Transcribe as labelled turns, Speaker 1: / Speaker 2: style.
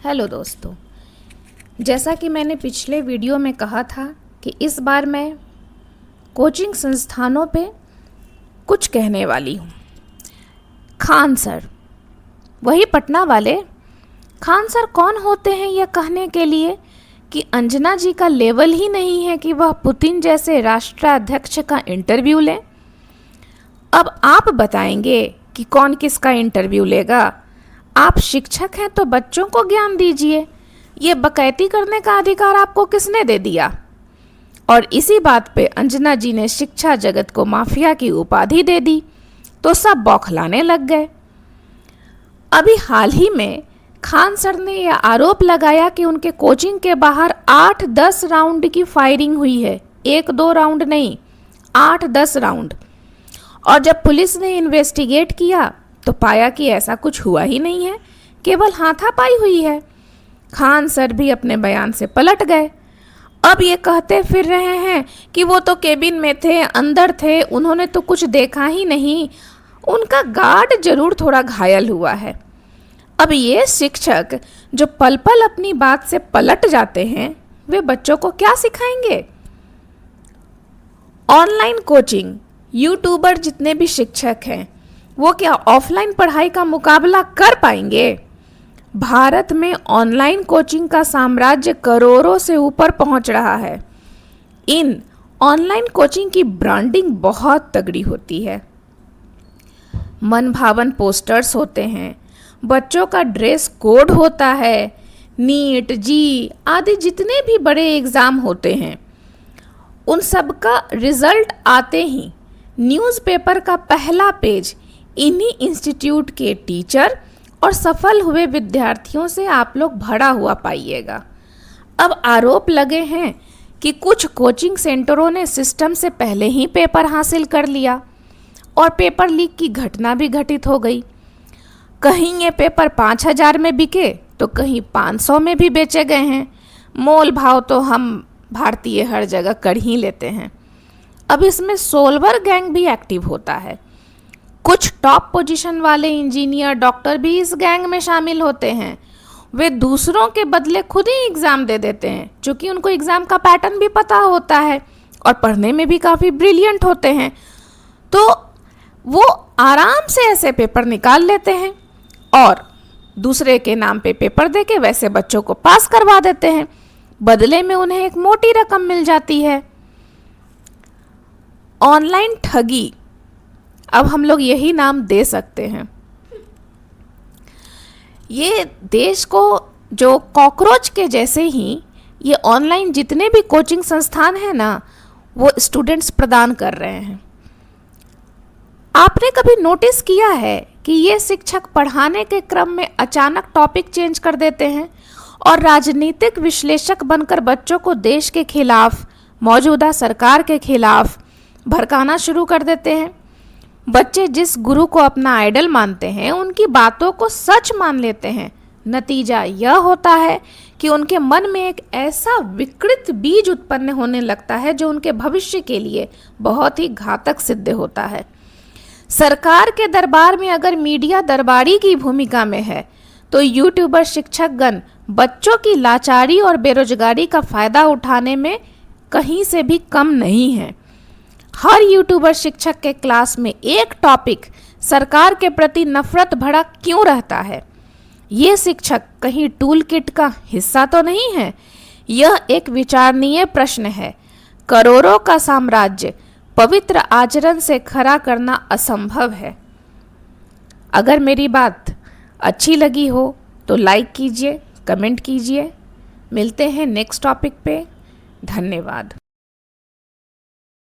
Speaker 1: Hello दोस्तों, जैसा कि मैंने पिछले वीडियो में कहा था कि इस बार मैं कोचिंग संस्थानों पे कुछ कहने वाली हूँ। खान सर, वही पटना वाले खान सर कौन होते हैं यह कहने के लिए कि अंजना जी का लेवल ही नहीं है कि वह पुतिन जैसे राष्ट्राध्यक्ष का इंटरव्यू लें। अब आप बताएंगे कि कौन किसका इंटरव्यू लेगा। आप शिक्षक हैं तो बच्चों को ज्ञान दीजिए। ये बकैती करने का अधिकार आपको किसने दे दिया? और इसी बात पे अंजना जी ने शिक्षा जगत को माफिया की उपाधि दे दी तो सब बौखलाने लग गए। अभी हाल ही में खान सर ने यह आरोप लगाया कि उनके कोचिंग के बाहर 8-10 राउंड की फायरिंग हुई है। 1-2 राउंड नहीं, 8-10 राउंड। और जब पुलिस ने इन्वेस्टिगेट किया तो पाया कि ऐसा कुछ हुआ ही नहीं है, केवल हाथापाई हुई है। खान सर भी अपने बयान से पलट गए। अब ये कहते फिर रहे हैं कि वो तो केबिन में थे, अंदर थे, उन्होंने तो कुछ देखा ही नहीं, उनका गार्ड जरूर थोड़ा घायल हुआ है। अब ये शिक्षक जो पल पल अपनी बात से पलट जाते हैं, वे बच्चों को क्या सिखाएंगे? ऑनलाइन कोचिंग, यूट्यूबर जितने भी शिक्षक हैं वो क्या ऑफलाइन पढ़ाई का मुकाबला कर पाएंगे? भारत में ऑनलाइन कोचिंग का साम्राज्य करोड़ों से ऊपर पहुंच रहा है। इन ऑनलाइन कोचिंग की ब्रांडिंग बहुत तगड़ी होती है। मनभावन पोस्टर्स होते हैं, बच्चों का ड्रेस कोड होता है, नीट, जी आदि जितने भी बड़े एग्ज़ाम होते हैं उन सब का रिजल्ट आते ही न्यूज़पेपर का पहला पेज इन्हीं इंस्टीट्यूट के टीचर और सफल हुए विद्यार्थियों से आप लोग भरा हुआ पाइएगा। अब आरोप लगे हैं कि कुछ कोचिंग सेंटरों ने सिस्टम से पहले ही पेपर हासिल कर लिया और पेपर लीक की घटना भी घटित हो गई। कहीं ये पेपर 5,000 में बिके तो कहीं 500 में भी बेचे गए हैं। मोल भाव तो हम भारतीय हर जगह कर ही लेते हैं। अब इसमें सोल्वर गैंग भी एक्टिव होता है। कुछ टॉप पोजीशन वाले इंजीनियर, डॉक्टर भी इस गैंग में शामिल होते हैं। वे दूसरों के बदले खुद ही एग्ज़ाम दे देते हैं, क्योंकि उनको एग्ज़ाम का पैटर्न भी पता होता है और पढ़ने में भी काफ़ी ब्रिलियंट होते हैं, तो वो आराम से ऐसे पेपर निकाल लेते हैं और दूसरे के नाम पे पेपर दे के वैसे बच्चों को पास करवा देते हैं। बदले में उन्हें एक मोटी रकम मिल जाती है। ऑनलाइन ठगी, अब हम लोग यही नाम दे सकते हैं। ये देश को जो कॉकरोच के जैसे ही ये ऑनलाइन जितने भी कोचिंग संस्थान हैं ना, वो स्टूडेंट्स प्रदान कर रहे हैं। आपने कभी नोटिस किया है कि ये शिक्षक पढ़ाने के क्रम में अचानक टॉपिक चेंज कर देते हैं और राजनीतिक विश्लेषक बनकर बच्चों को देश के खिलाफ, मौजूदा सरकार के खिलाफ भड़काना शुरू कर देते हैं? बच्चे जिस गुरु को अपना आइडल मानते हैं उनकी बातों को सच मान लेते हैं। नतीजा यह होता है कि उनके मन में एक ऐसा विकृत बीज उत्पन्न होने लगता है जो उनके भविष्य के लिए बहुत ही घातक सिद्ध होता है। सरकार के दरबार में अगर मीडिया दरबारी की भूमिका में है तो यूट्यूबर शिक्षकगण बच्चों की लाचारी और बेरोजगारी का फायदा उठाने में कहीं से भी कम नहीं है। हर यूट्यूबर शिक्षक के क्लास में एक टॉपिक सरकार के प्रति नफरत भरा क्यों रहता है? ये शिक्षक कहीं टूल किट का हिस्सा तो नहीं है? यह एक विचारणीय प्रश्न है। करोड़ों का साम्राज्य पवित्र आचरण से खड़ा करना असंभव है। अगर मेरी बात अच्छी लगी हो तो लाइक कीजिए, कमेंट कीजिए। मिलते हैं नेक्स्ट टॉपिक पे। धन्यवाद।